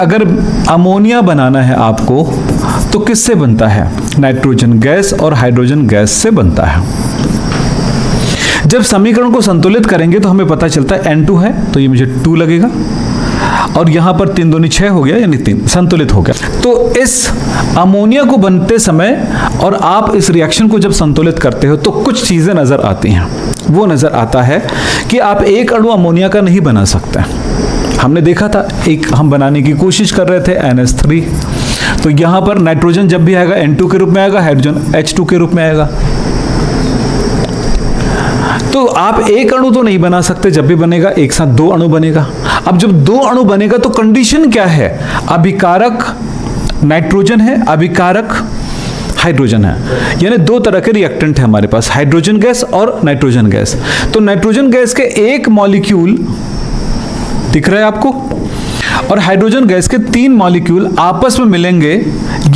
अगर अमोनिया बनाना है आपको तो किससे बनता है? नाइट्रोजन गैस और हाइड्रोजन गैस से बनता है। जब समीकरण को संतुलित करेंगे तो हमें पता चलता है N2 है तो ये मुझे 2 लगेगा, और यहां पर 3 दूनी 6 हो गया, यानी 3 संतुलित हो गया। तो इस अमोनिया को बनते समय और आप इस रिएक्शन को जब संतुलित करते हो तो कुछ चीजें नजर आती हैं। वो नजर आता है कि आप एक अणु अमोनिया का नहीं बना सकते। हमने देखा था, एक हम बनाने की कोशिश कर रहे थे NH3, तो यहां पर नाइट्रोजन जब भी आएगा N2 के रूप में आएगा, हाइड्रोजन H2 के रूप में आएगा। तो आप एक अणु तो नहीं बना सकते, जब भी बनेगा एक साथ 2 अणु बनेगा। अब जब 2 अणु बनेगा तो कंडीशन क्या है? अभिकारक नाइट्रोजन है, अभिकारक हाइड्रोजन है, यानी 2 तरह के रिएक्टेंट है हमारे पास, हाइड्रोजन गैस और नाइट्रोजन गैस। तो नाइट्रोजन गैस के एक मॉलिक्यूल दिख रहा है आपको, और हाइड्रोजन गैस के 3 मॉलिक्यूल आपस में मिलेंगे,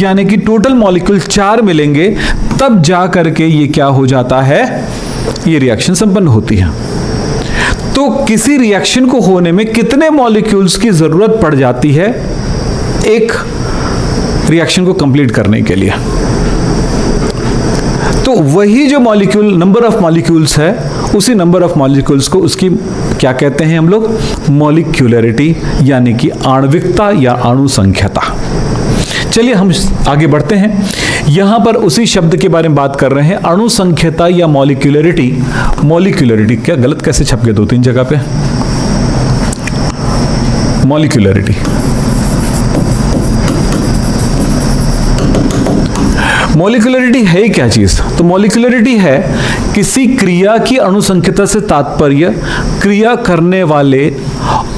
यानी कि टोटल मॉलिक्यूल 4 मिलेंगे, तब जा करके ये क्या हो जाता है? ये रिएक्शन संपन्न होती है। तो किसी रिएक्शन को होने में कितने मॉलिक्यूल्स की जरूरत पड़ जाती है एक रिएक्शन को कंप्लीट करने के लिए? तो वही जो मॉलिक्यूल नंबर ऑफ मॉलिक्यूल्स है, उसी नंबर ऑफ मॉलिक्यूल्स को उसकी क्या कहते हैं हम लोग? मॉलिक्यूलरिटी, यानी कि आणविकता या अणु संख्यता। चलिए हम आगे बढ़ते हैं। यहां पर उसी शब्द के बारे में बात कर रहे हैं, अणु संख्यता या मॉलिक्यूलरिटी। मॉलिक्यूलरिटी क्या गलत कैसे छप गया 2-3 जगह पे? मॉलिक्यूलरिटी, मॉलिक्यूलरिटी है क्या चीज? तो मॉलिक्यूलरिटी है किसी क्रिया की अणुसंख्यता से तात्पर्य क्रिया करने वाले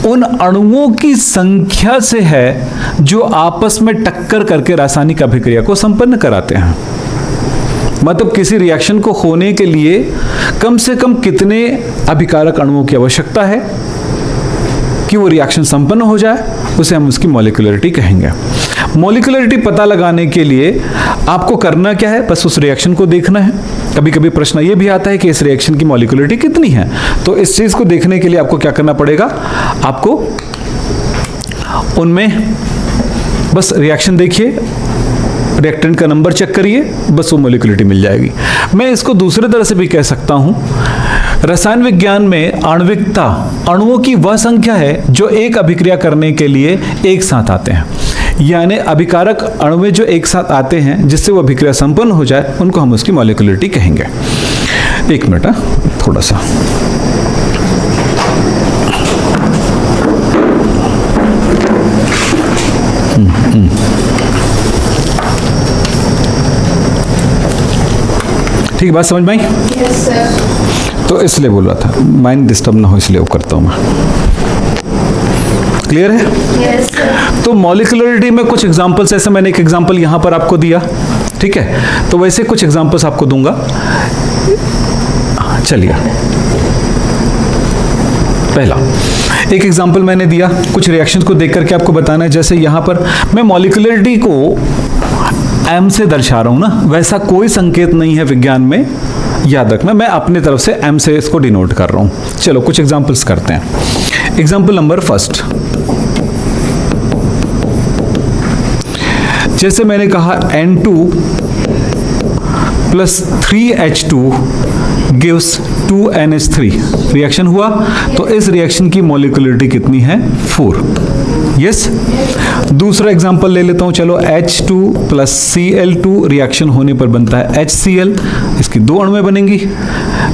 उन अणुओं की संख्या से है जो आपस में टक्कर करके रासायनिक अभिक्रिया को संपन्न कराते हैं। मतलब किसी रिएक्शन को होने के लिए कम से कम कितने अभिकारक अणुओं की आवश्यकता है कि वो रिएक्शन संपन्न हो जाए, उसे हम उसकी मॉलिक्यूलरिटी कहेंगे। मॉलिक्यूलरिटी पता लगाने के लिए आपको करना क्या है? बस उस रिएक्शन को देखना है। कभी कभी प्रश्न ये भी आता है कि इस रिएक्शन की मॉलिक्यूलरिटी कितनी है, तो इस चीज को देखने के लिए आपको क्या करना पड़ेगा? आपको उनमें बस रिएक्शन देखिए, रिएक्टेंट का नंबर चेक करिए, बस वो मॉलिक्यूलरिटी मिल जाएगी। मैं इसको दूसरे तरह से भी कह सकता हूं, रसायन विज्ञान में आणविकता अणुओं की वह संख्या है जो एक अभिक्रिया करने के लिए एक साथ आते हैं, यानी अभिकारक अणु जो एक साथ आते हैं जिससे वो अभिक्रिया संपन्न हो जाए, उनको हम उसकी मॉलिक्यूलरिटी कहेंगे। एक मिनट, थोड़ा सा ठीक, बात समझ में आई? Yes sir. तो इसलिए बोल रहा था, माइंड डिस्टर्ब ना हो इसलिए वो करता हूं मैं। क्लियर है? Yes sir. तो मॉलिक्यूलरिटी में कुछ एग्जांपल्स, ऐसे मैंने एक एग्जांपल यहां पर आपको दिया, ठीक है, तो वैसे कुछ एग्जांपल्स आपको दूंगा। चलिए, पहला एक एग्जांपल मैंने दिया, कुछ रिएक्शंस को देख करके आपको बताना है। जैसे यहां पर मैं मॉलिक्यूलरिटी को m से दर्शा रहा हूं ना, वैसा कोई संकेत नहीं है विज्ञान में, याद रखना, मैं अपनी तरफ से m से इसको डिनोट कर रहा हूं। चलो कुछ एग्जांपल्स करते हैं। एग्जांपल नंबर फर्स्ट, जैसे मैंने कहा N2 + 3H2 gives 2NH3, reaction हुआ, तो इस रिएक्शन की मॉलिक्यूलरिटी कितनी है? 4। यस। दूसरा एग्जांपल ले लेता हूं, चलो H2 + Cl2 रिएक्शन होने पर बनता है HCl, इसकी 2 अणुएं बनेंगी।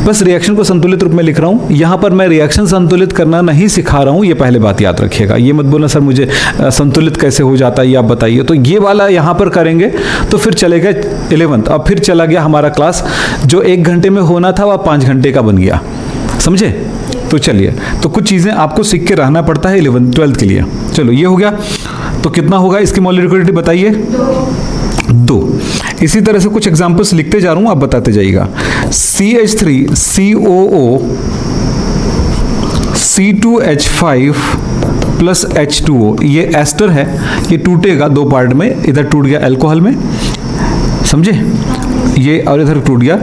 बस रिएक्शन को संतुलित रूप में लिख रहा हूं। यहां पर मैं रिएक्शन संतुलित करना नहीं सिखा रहा हूं, ये पहले बात याद रखिएगा। ये मत बोलना सर मुझे संतुलित कैसे हो जाता है ये आप बताइए, तो ये वाला यहां पर करेंगे तो फिर चलेगा 11th, अब फिर चला गया हमारा क्लास, जो 1 घंटे में होना था वह 5 घंटे का बन गया, समझे? तो चलिए, तो कुछ चीजें आपको सीख के रहना पड़ता है 11th 12th के लिए। चलो ये हो गया, तो कितना होगा इसकी मॉलिक्यूलरिटी बताइए? 2। इसी तरह से कुछ एग्जांपल्स लिखते जा रहा हूं, आप बताते जाइएगा। CH3 COO C2H5 + H2O, ये एस्टर है, ये टूटेगा 2 पार्ट में, इधर टूट गया अल्कोहल में, समझे? ये और इधर टूट गया।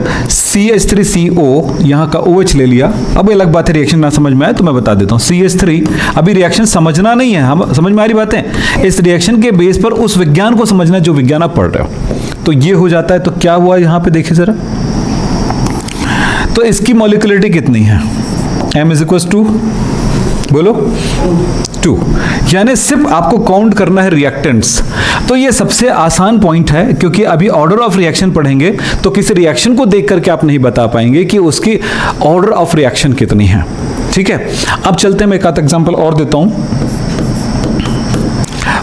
CH3CO यहाँ का OH ले लिया। अब अलग बात है रिएक्शन ना समझ में आए तो मैं बता देता हूँ। CH3 अभी रिएक्शन समझना नहीं है, हम समझ में आ रही बातें। इस रिएक्शन के बेस पर उस विज्ञान को समझना जो विज्ञान आप पढ़ रहे हो। तो ये हो जाता है। तो क्या हुआ यहाँ पे देखिए जरा, तो इसकी मॉलिक्यूलरिटी कितनी है? M = 2, बोलो 2, यानी सिर्फ आपको काउंट करना है रिएक्टेंट्स। तो ये सबसे आसान पॉइंट है, क्योंकि अभी ऑर्डर ऑफ रिएक्शन पढ़ेंगे तो किसी रिएक्शन को देख करके आप नहीं बता पाएंगे कि उसकी ऑर्डर ऑफ रिएक्शन कितनी है। ठीक है, अब चलते हैं, मैं एक आध एग्जांपल और देता हूं।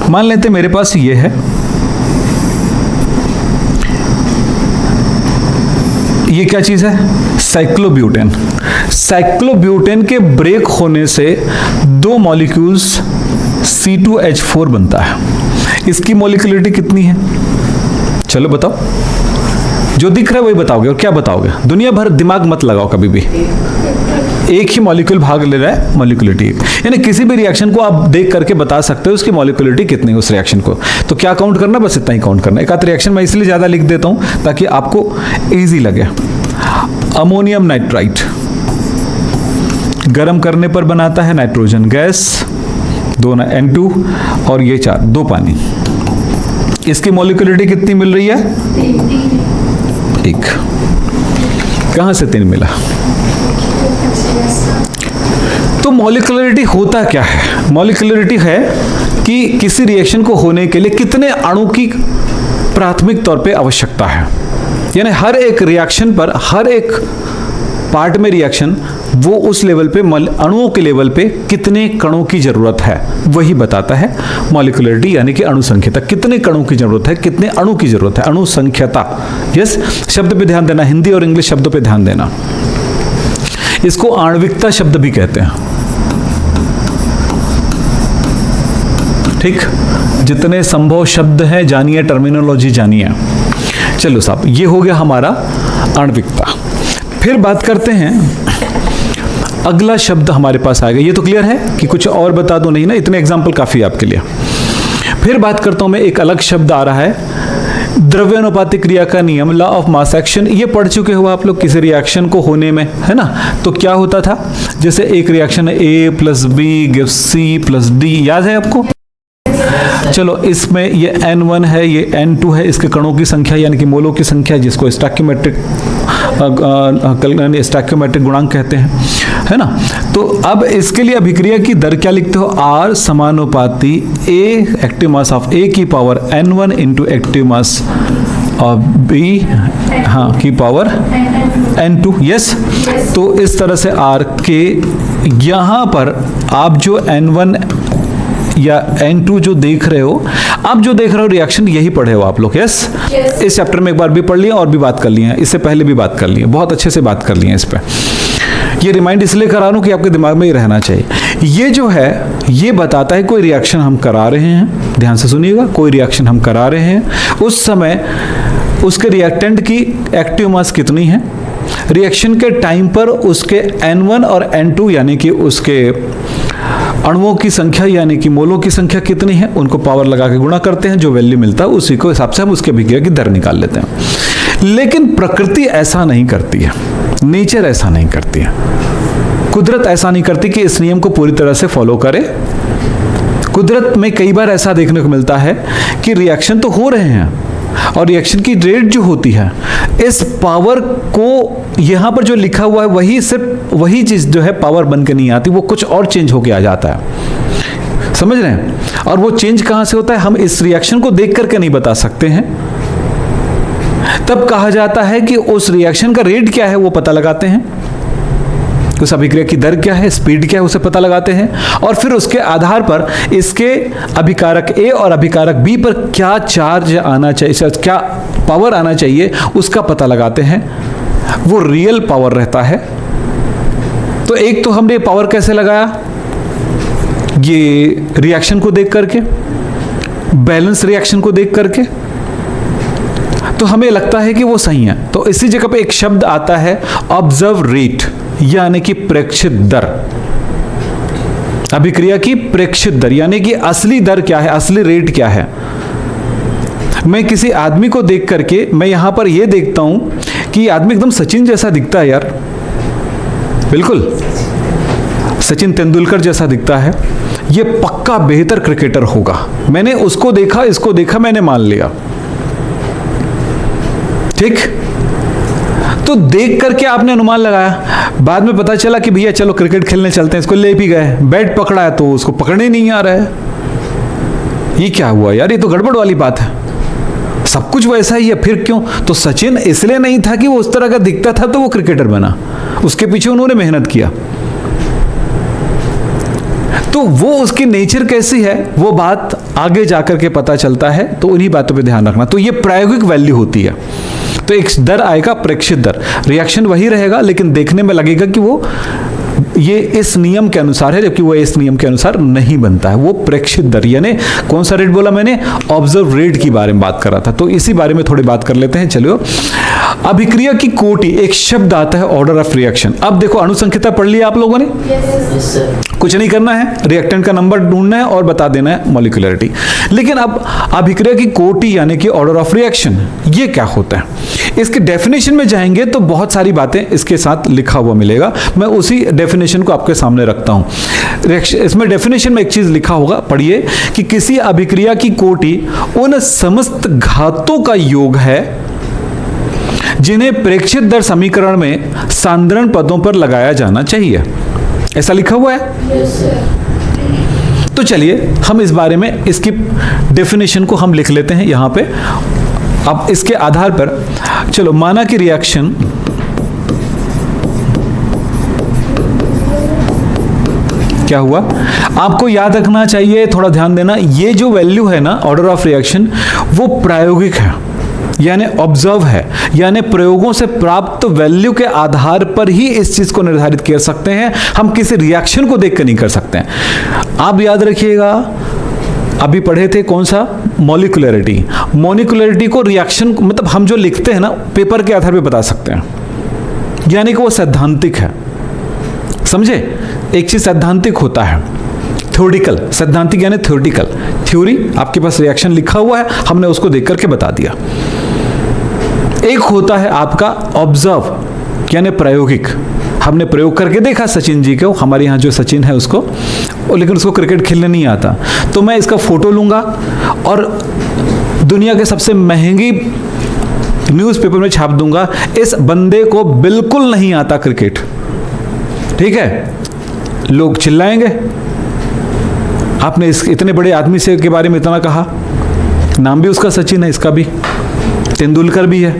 मान लेते हैं मेरे पास ये है, ये क्या चीज है? साइक्लोब्यूटेन। साइक्लोब्यूटेन के ब्रेक होने से 2 मॉलिक्यूल्स C2H4 बनता है। इसकी मॉलिक्यूलरिटी कितनी है? चलो बताओ, जो दिख रहा है वही बताओगे। और क्या बताओगे? दुनिया भर दिमाग मत लगाओ कभी भी, एक ही मॉलिक्यूल भाग ले रहा है, मॉलिक्यूलरिटी। यानी किसी भी रिएक्शन को आप देख करके बता सकते हो उसकी मॉलिक्यूलरिटी कितनी है उस रिएक्शन को। तो क्या काउंट करना? बस इतना ही काउंट करना। एक आध रिएक्शन मैं इसलिए ज्यादा लिख देता हूं ताकि आपको इजी लगे। अमोनियम नाइट्राइट गर्म करने पर बनाता है नाइट्रोजन गैस, 2 N2 और ये 4, 2 पानी। इसकी मॉलिक्यूलरिटी कितनी मिल रही है? 1। कहां से 3 मिला? तो मॉलिक्यूलरिटी होता क्या है? मॉलिक्यूलरिटी है कि किसी रिएक्शन को होने के लिए कितने अणु की प्राथमिक तौर पे आवश्यकता है। यानी हर एक रिएक्शन पर, हर एक पार्ट में रिएक्शन, वो उस लेवल पे, अणुओं के लेवल पे कितने कणों की जरूरत है वही बताता है मॉलिक्यूलरिटी, यानी कि अणु संख्यता। कितने कणों की जरूरत है, कितने अणु की जरूरत है, अणु संख्यता। यस, शब्द पे ध्यान देना, हिंदी और इंग्लिश शब्दों पे ध्यान देना। इसको आणविकता शब्द भी कहते हैं। ठीक, जितने संभव शब्द हैं जानिए, टर्मिनोलॉजी जानिए। चलो साहब, ये हो गया हमारा आणविकता। फिर बात करते हैं, अगला शब्द हमारे पास आएगा। ये तो क्लियर है कि कुछ और बता दो? नहीं ना, इतने एग्जाम्पल काफी है आपके लिए। फिर बात करता हूं मैं, एक अलग शब्द आ रहा है, द्रव्यानुपातिक क्रिया का नियम, लॉ ऑफ मास एक्शन। ये पढ़ चुके हो आप लोग किसी रिएक्शन को होने में, है ना? तो क्या होता था, जैसे एक रिएक्शन है A + B gives C + D, याद है आपको? चलो, इसमें ये N1 है, ये N2 है, इसके कणों की संख्या यानी कि मोलों की संख्या, जिसको स्टोइकियोमेट्रिक गुणांक कहते हैं, है ना? तो अब इसके लिए अभिक्रिया की दर क्या लिखते हो? R समानुपाती A active mass of A की power N1 into active mass of B, हाँ, की पावर N2। यस, तो इस तरह से R के यहाँ पर आप जो N1 या N2 जो देख रहे हो, आप जो देख रहे हो रिएक्शन, यही पढ़े हो आप लोग। यस, इस चैप्टर में एक बार भी पढ़ लिया और भी बात कर लिया, इससे पहले भी बात कर लिया, बहुत अच्छे से बात कर लिया। इस पे ये रिमाइंड इसलिए करा रहा हूं कि आपके दिमाग में ही रहना चाहिए। ये जो है, ये बताता है कोई रिएक्शन हम करा रहे हैं, ध्यान से सुनिएगा, कोई रिएक्शन हम करा रहे हैं, उस समय उसके रिएक्टेंट की एक्टिव मास कितनी है, रिएक्शन के टाइम पर उसके N1 और N2 यानी कि उसके अणुओं की संख्या यानी कि मोलों की संख्या कितनी है, उनको पावर लगा के गुणा करते हैं, जो वैल्यू मिलता है उसी को हिसाब से हम उसके अभिक्रिया की दर निकाल लेते हैं। लेकिन प्रकृति ऐसा नहीं करती है, नेचर ऐसा नहीं करती है, कुदरत ऐसा नहीं करती कि इस नियम को पूरी तरह से फॉलो करे। कुदरत में कई बार ऐसा देखने को मिलता है कि रिएक्शन तो हो रहे हैं और रिएक्शन की रेट जो होती है, इस पावर को यहां पर जो लिखा हुआ है वही, सिर्फ वही चीज जो है पावर बन के नहीं आती, वो कुछ और चेंज होके आ जाता है। समझ रहे हैं? और वो चेंज कहां से होता है हम इस रिएक्शन को देख करके नहीं बता सकते हैं। तब कहा जाता है कि उस रिएक्शन का रेट क्या है वो पता लगाते हैं, उस अभिक्रिया की दर क्या है, स्पीड क्या है, उसे पता लगाते हैं, और फिर उसके आधार पर इसके अभिकारक A और अभिकारक B पर क्या चार्ज आना चाहिए, क्या पावर आना चाहिए, उसका पता लगाते हैं। वो रियल पावर रहता है। तो एक तो हमने पावर कैसे लगाया, ये रिएक्शन को देख करके, बैलेंस रिएक्शन को देख करके, तो हमें लगता है कि वो सही है। तो इसी जगह पे एक शब्द आता है ऑब्जर्व रेट, यानी कि प्रेक्षित दर। अभिक्रिया की प्रेक्षित दर यानी कि असली दर क्या है, असली रेट क्या है। मैं किसी आदमी को देख करके मैं यहां पर यह देखता हूं कि ये आदमी एकदम सचिन जैसा दिखता है यार, बिल्कुल सचिन तेंदुलकर जैसा दिखता है, ये पक्का बेहतर क्रिकेटर होगा। मैंने उसको देखा, इसको देखा, मैंने मान लिया। ठीक, तो देख करके आपने अनुमान लगाया, बाद में पता चला कि भैया चलो क्रिकेट खेलने चलते हैं, इसको ले भी गए, बैट पकड़ा है तो उसको पकड़ने नहीं आ रहा है। ये क्या हुआ यार, ये तो गड़बड़ वाली बात है। सब कुछ वैसा ही है, फिर क्यों? तो सचिन इसलिए नहीं था कि वो उस तरह का दिखता था तो वो क्रिकेटर बना, उसके पीछे उन्होंने मेहनत किया। तो वो उसकी नेचर कैसी है वो बात आगे जाकर के पता चलता है, तो उन्हीं बातों पे ध्यान रखना। तो ये प्रायोगिक वैल्यू होती है। तो एक दर आएगा, प्रेक्षित दर, रिएक्शन वही रहेगा लेकिन देखने में लगेगा कि वो ये इस नियम के अनुसार है, जबकि वो इस नियम के अनुसार नहीं बनता है। वो प्रेक्षित दर, यानी कौन सा रेट बोला मैंने? ऑब्जर्व रेट की बारे में बात कर रहा था। तो इसी बारे में थोड़ी बात कर लेते हैं। चलिए, अभिक्रिया की कोटि, एक शब्द आता है ऑर्डर ऑफ रिएक्शन। अब देखो, अणुसंख्यता पढ़ लिया आप लोगों ने? कुछ नहीं करना है, रिएक्टेंट का नंबर ढूंढना है और बता देना है मॉलिक्यूलरिटी। लेकिन अब अभिक्रिया की कोटि यानी कि ऑर्डर ऑफ रिएक्शन, ये क्या होता है? इसके डेफिनेशन में जाएंगे तो बहुत सारी बातें इसके साथ लिखा हुआ मिलेगा। मैं उसी डेफिनेशन को आपके सामने रखता हूं। इसमें डेफिनेशन में एक चीज लिखा होगा, पढ़िए, कि किसी अभिक्रिया की कोटि उन समस्त घातों का योग है जिन्हें प्रेक्षित दर समीकरण में सांद्रण पदों पर लगाया जाना चाहिए। ऐसा लिखा हुआ है। तो चलिए हम इस बारे में, इसकी डेफिनेशन को हम लिख लेते हैं यहां पे। अब इसके आधार पर चलो, माना कि रिएक्शन क्या हुआ, आपको याद रखना चाहिए, थोड़ा ध्यान देना, ये जो वैल्यू है ना ऑर्डर ऑफ रिएक्शन, वो प्रायोगिक है, यानी ऑब्जर्व है, यानी प्रयोगों से प्राप्त वैल्यू के आधार पर ही इस चीज को निर्धारित कर सकते हैं। हम किसी रिएक्शन को देखकर नहीं कर सकते हैं। आप याद रखिएगा, अभी पढ़े थे कौन सा? मॉलिक्यूलरिटी। मॉलिक्यूलरिटी को रिएक्शन, मतलब हम जो लिखते हैं ना पेपर के आधार पे बता सकते हैं, यानी कि वो सैद्धांतिक है। समझे? एक चीज सैद्धांतिक होता है, थ्योरेटिकल। सैद्धांतिक यानी थ्योरेटिकल, थ्योरी, आपके पास रिएक्शन लिखा हुआ है, हमने उसको देख करके बता दिया। एक होता है आपका ऑब्जर्व, यानी प्रायोगिक। हमने प्रयोग करके देखा सचिन जी को, हमारे यहाँ जो सचिन है उसको, लेकिन उसको क्रिकेट खेलने नहीं आता, तो मैं इसका फोटो लूंगा और दुनिया के सबसे महंगी न्यूज़पेपर में छाप दूंगा, इस बंदे को बिल्कुल नहीं आता क्रिकेट। ठीक है, लोग चिल्लाएंगे, आपने इस इतने बड़े आदमी से के बारे में इतना कहा, नाम भी उसका सचिन है, इसका भी तेंदुलकर भी है।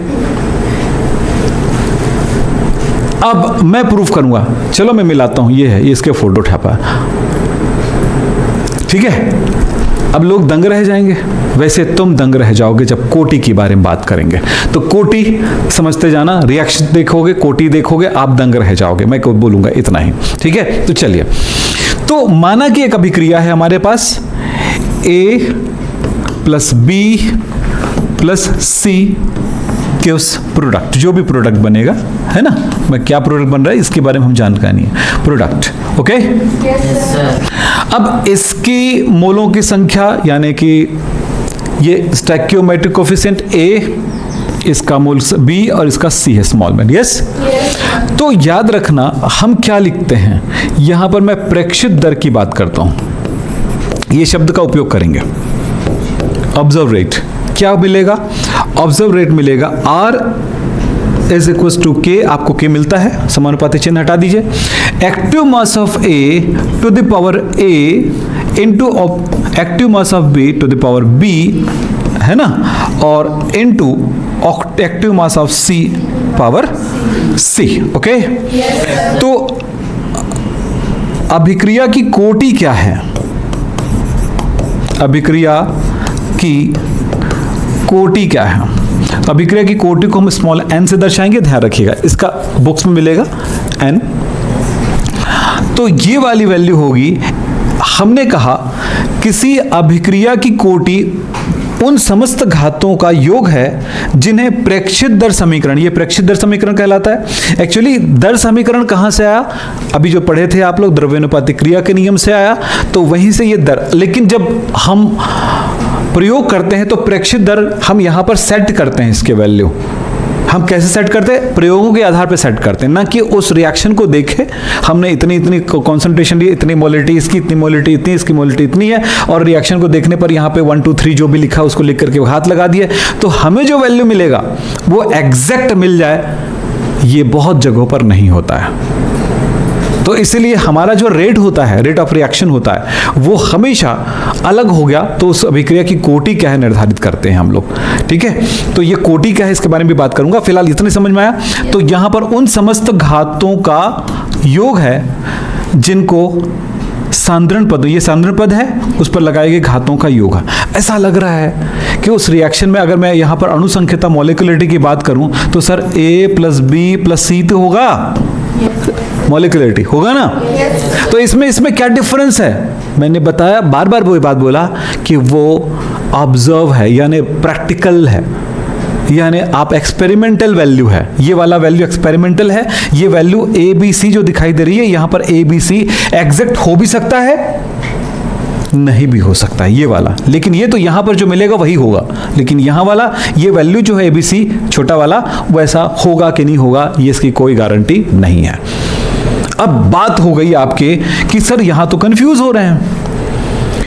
अब मैं प्रूफ करूंगा, चलो मैं मिलाता हूं, ये है, ये इसके फोटो छापा है। ठीक है, अब लोग दंग रह जाएंगे, वैसे तुम दंग रह जाओगे जब कोटि के बारे में बात करेंगे। तो कोटि समझते जाना, रिएक्शन देखोगे, कोटि देखोगे, आप दंग रह जाओगे। मैं बोलूंगा इतना ही। ठीक है, तो चलिए, तो माना कि एक अभिक्रिया है हमारे पास, A plus B plus C के उस प्रोडक्ट, जो भी प्रोडक्ट बनेगा, है ना, मैं क्या प्रोडक्ट बन रहा है इसके बारे में हम जानकारी नहीं है, प्रोडक्ट। ओके, अब इसकी मोलों की संख्या, यानी कि ये स्टैक्योमेट्रिक कोफिशिएंट A, इसका मोल B और इसका C है, स्मॉल में। यस, तो याद रखना हम क्या लिखते हैं, यहां पर मैं प्रेक्षित दर की बात करता हूं, ये शब्द का उपयोग करेंगे। ऑब्जर्व रेट क्या मिलेगा? ऑब्जर्व रेट मिलेगा R is equal to K, आपको K मिलता है, समानुपाती चिन्ह हटा दीजिए, active mass of A to the power A into active mass of B to the power B, है ना, और into active mass of C power C। Okay, तो अभिक्रिया की कोटि क्या है? अभिक्रिया की कोटि क्या है? अभिक्रिया की कोटि को हम स्मॉल n से दर्शाएंगे, ध्यान रखिएगा, इसका बुक्स में मिलेगा n। तो ये वाली वैल्यू होगी, हमने कहा किसी अभिक्रिया की कोटि उन समस्त घातों का योग है जिन्हें प्रेक्षित दर समीकरण, ये प्रेक्षित दर समीकरण कहलाता है। एक्चुअली दर समीकरण कहां से आया? अभी जो पढ़े थे आप लोग, द्रव्यानुपाती क्रिया के नियम से आया, तो वहीं से ये दर। लेकिन जब हम प्रयोग करते हैं तो प्रेक्षित दर हम यहां पर सेट करते हैं इसके वैल्यू, हम कैसे सेट करते हैं? प्रयोगों के आधार पर सेट करते हैं, ना कि उस रिएक्शन को देखे हमने इतनी कॉन्सेंट्रेशन ली, इतनी मोलिटी इसकी, इतनी मोलिटी इतनी, इसकी मोलिटी इतनी है, और रिएक्शन को देखने पर यहाँ पे 1 2 3 जो भी लिखा उसको लिख करके हाथ लगा दिए, तो हमें जो वैल्यू मिलेगा वो एग्जैक्ट मिल जाए, ये बहुत जगहों पर नहीं होता है। तो इसीलिए हमारा जो रेट होता है, रेट ऑफ रिएक्शन होता है, वो हमेशा अलग हो गया। तो उस अभिक्रिया की कोटि क्या है निर्धारित करते हैं हम लोग, ठीक है। तो ये कोटि क्या है इसके बारे में भी बात करूंगा, फिलहाल इतने समझ में आया। तो यहां पर उन समस्त घातों का योग है जिनको सांद्रण पद, ये सांद्रण पद है, उस पर लगाए गए घातों का योग है। ऐसा लग रहा है कि उस रिएक्शन में अगर मैं यहां पर अणुसंख्यता मॉलिक्यूलरिटी की बात करूं तो सर A + B + C तो होगा, मॉलिक्यूलरिटी होगा ना। तो इसमें क्या डिफरेंस है? मैंने बताया, बार बार वो बात बोला कि वो ऑब्जर्व है, यानी प्रैक्टिकल है, यानी आप एक्सपेरिमेंटल वैल्यू है, ये वाला वैल्यू एक्सपेरिमेंटल है। ये वैल्यू ABC जो दिखाई दे रही है यहां पर ABC एग्जैक्ट हो भी सकता है, नहीं भी हो सकता है ये वाला, लेकिन ये तो यहां पर जो मिलेगा वही होगा। लेकिन यहां वाला ये वैल्यू जो है ABC छोटा वाला, वैसा होगा कि नहीं होगा ये इसकी कोई गारंटी नहीं है। अब बात हो गई आपके कि सर यहां तो कंफ्यूज हो रहे हैं,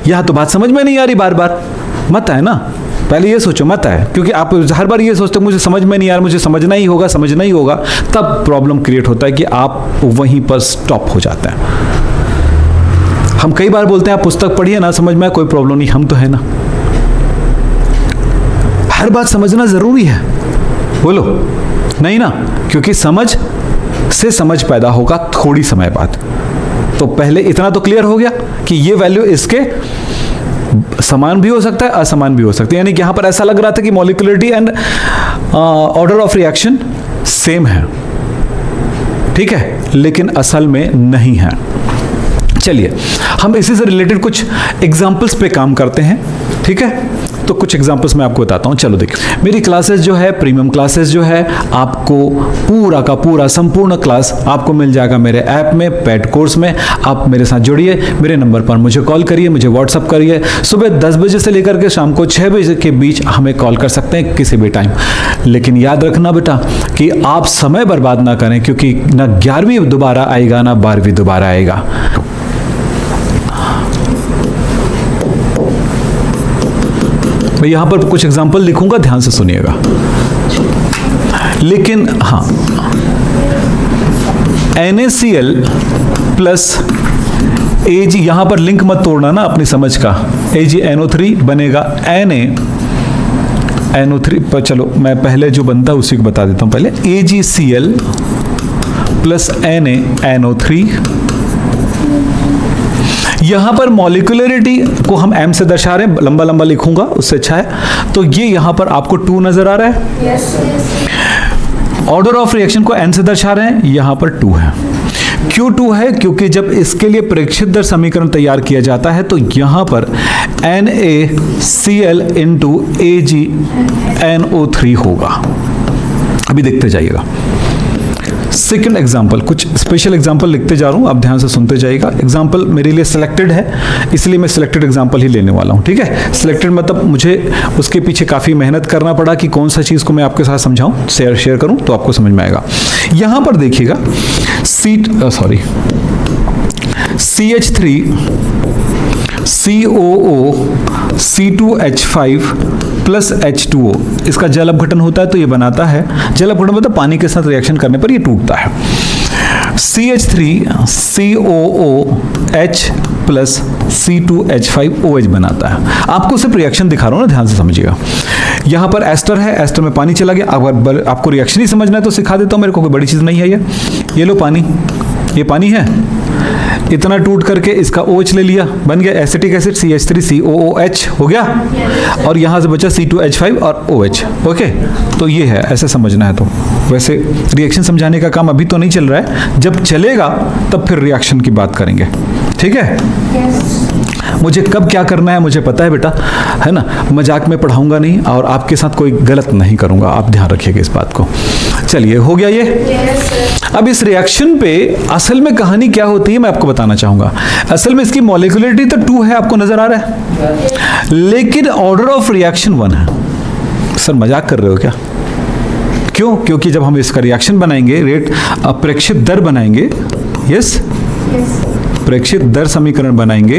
यहां तो बात समझ में नहीं आ रही, बार बार मत है ना, पहले ये सोचो मत है, क्योंकि आप हर बार ये सोचते मुझे समझ में नहीं आ रहा, मुझे समझना ही होगा, समझना ही होगा, तब प्रॉब्लम क्रिएट होता है कि आप वहीं पर स्टॉप हो जाते हैं। हम कई बार बोलते हैं आप पुस्तक पढ़िए ना, समझ में कोई प्रॉब्लम नहीं, हम तो है ना। हर बात समझना जरूरी है, बोलो नहीं ना, क्योंकि समझ से समझ पैदा होगा थोड़ी समय बाद। तो पहले इतना तो क्लियर हो गया कि ये वैल्यू इसके समान भी हो सकता है, असमान भी हो सकता है। यानी कि यहां पर ऐसा लग रहा था कि molecularity and order of reaction same है, ठीक है, लेकिन असल में नहीं है। चलिए हम इसी से रिलेटेड कुछ एग्जाम्पल्स पे काम करते हैं, ठीक है। तो कुछ एग्जाम्पल्स मैं आपको बताता हूँ। चलो देखिए, मेरी क्लासेस जो है, प्रीमियम क्लासेस जो है, आपको पूरा का पूरा संपूर्ण क्लास आपको मिल जाएगा मेरे ऐप में, पेड कोर्स में। आप मेरे साथ जुड़िए, मेरे नंबर पर मुझे कॉल करिए, मुझे व्हाट्सअप करिए। सुबह 10 बजे से लेकर के शाम को 6 बजे के बीच हमें कॉल कर सकते हैं किसी भी टाइम। लेकिन याद रखना बेटा कि आप समय बर्बाद ना करें, क्योंकि ना 11वीं दोबारा आएगा ना 12वीं दोबारा आएगा। मैं यहां पर कुछ एग्जाम्पल लिखूंगा, ध्यान से सुनिएगा। लेकिन हाँ, NaCl प्लस Ag, यहां पर लिंक मत तोड़ना ना अपनी समझ का। AgNO3 बनेगा NaNO3 पर। चलो मैं पहले जो बनता है उसी को बता देता हूं। पहले AgCl प्लस NaNO3। यहां पर मॉलिक्यूलरिटी को हम M से दर्शा रहे हैं, लंबा लंबा लिखूंगा उससे अच्छा है। तो ये यहां पर आपको 2 नजर आ रहा है। ऑर्डर ऑफ रिएक्शन को N से दर्शा रहे हैं, यहां पर 2 है। क्यों 2 है? क्योंकि जब इसके लिए प्रेक्षित दर समीकरण तैयार किया जाता है तो यहां पर NaCl इंटू AgNO3 होगा। अभी देखते जाइएगा। सेकेंड एग्जाम्पल, कुछ स्पेशल एग्जाम्पल लिखते जा रहा हूं, आप ध्यान से सुनते जाइएगा। एग्जाम्पल मेरे लिए सिलेक्टेड है, इसलिए मैं सिलेक्टेड एग्जाम्पल ही लेने वाला हूं, ठीक है। सिलेक्टेड मतलब मुझे उसके पीछे काफी मेहनत करना पड़ा कि कौन सा चीज को मैं आपके साथ समझाऊं, शेयर करूं, तो आपको समझ में आएगा। यहां पर देखिएगा CH3 COO C2H5 plus H2O, इसका जल अपघटन होता है तो ये बनाता है, जल अपघटन मतलब पानी के साथ रिएक्शन करने पर ये टूटता है। CH3 COOH प्लस C2H5OH बनाता है। आपको सिर्फ रिएक्शन दिखा रहा हूं ना, ध्यान से समझिएगा। यहां पर एस्टर है, एस्टर में पानी चला गया। अगर आपको रिएक्शन ही समझना है तो सिखा देता हूं, मेरे को कोई बड़ी चीज नहीं है। ये लो पानी, ये पानी है, इतना टूट करके इसका OH ले लिया, बन गया एसिटिक एसिड CH3 COOH हो गया, और यहां से बचा C2H5 और OH। ओके, तो ये है, ऐसे समझना है। तो वैसे रिएक्शन समझाने का काम अभी तो नहीं चल रहा है, जब चलेगा तब फिर रिएक्शन की बात करेंगे, ठीक है। मुझे कब क्या करना है मुझे पता है बेटा, है ना। मजाक में पढ़ाऊंगा नहीं और आपके साथ कोई गलत नहीं करूंगा, आप ध्यान रखिएगा इस बात को। चलिए, हो गया ये। अब इस रिएक्शन पे असल में कहानी क्या होती है मैं आपको बताना चाहूंगा। असल में इसकी मॉलिक्यूलरिटी तो 2 है, आपको नजर आ रहा है, लेकिन ऑर्डर ऑफ रिएक्शन 1 है। सर मजाक कर रहे हो क्या? क्यों? क्योंकि जब हम इसका रिएक्शन बनाएंगे, रेट अपेक्षित दर बनाएंगे, यस, प्रेक्षित दर समीकरण बनाएंगे,